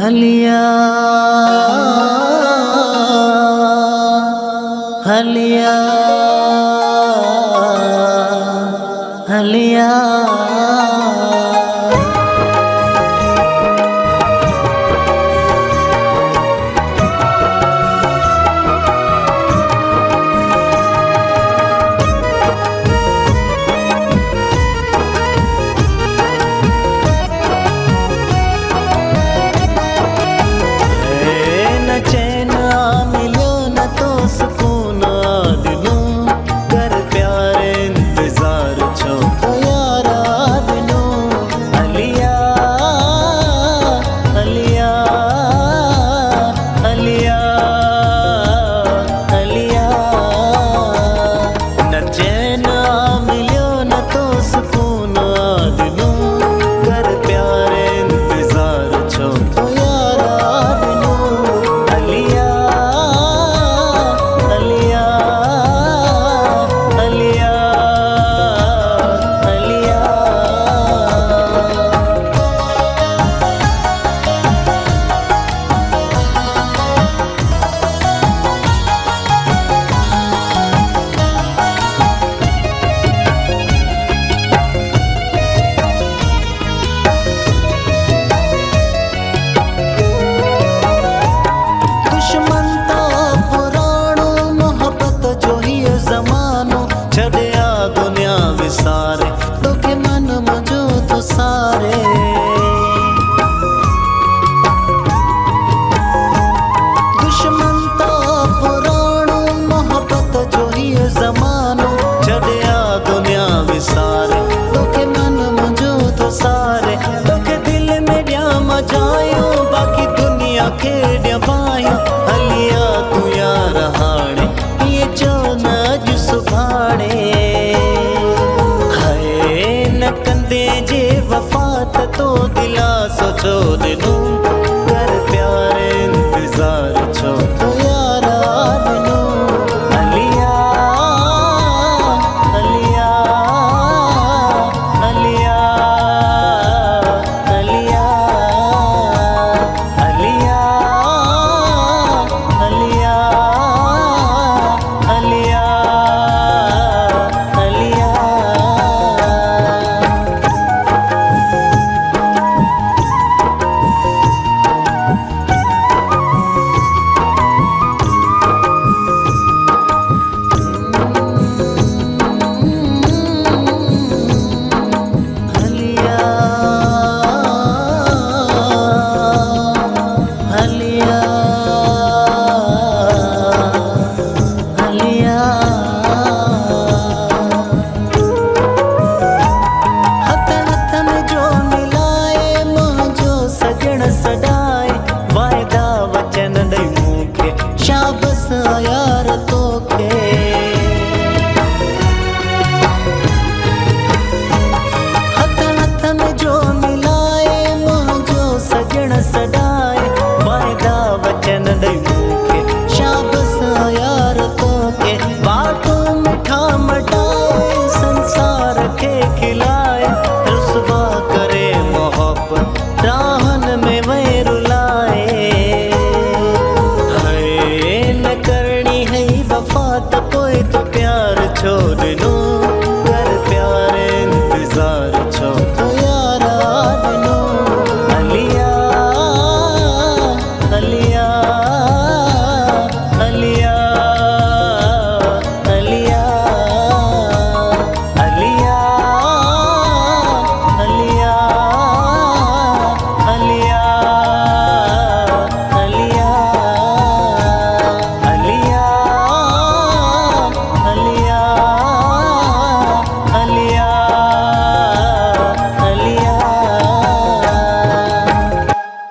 हलिया हलिया हलिया सारे तो के मन मजो तो सारे दुश्मन तो पुराणो मोहब्बत जो ही जमानो छड़िया दुनिया विसारे तो के मन मजो तो सारे तो के दिल में डिया मजायो बाकी दुनिया खेड़िया पायो हलिया तू यार हाणे ये जो नज सुभाणे कंदे जे वफात तो दिला सोचो दिनू कर प्यारे इंतजार छो तो यारा दिनू हलिया हलिया हलिया हलिया हलिया हलिया हलिया यार तो के हथ हथ में जो मिलाए मुझो सजण सडाए वायदा वचन दई मूंखे शाबस यार तो के बाटो मिठा मटाए संसार के खिलाए रुसवा करे मोहब्बत राहन में वही रुलाए वफात कोई तो प्यार छोड़ दूं।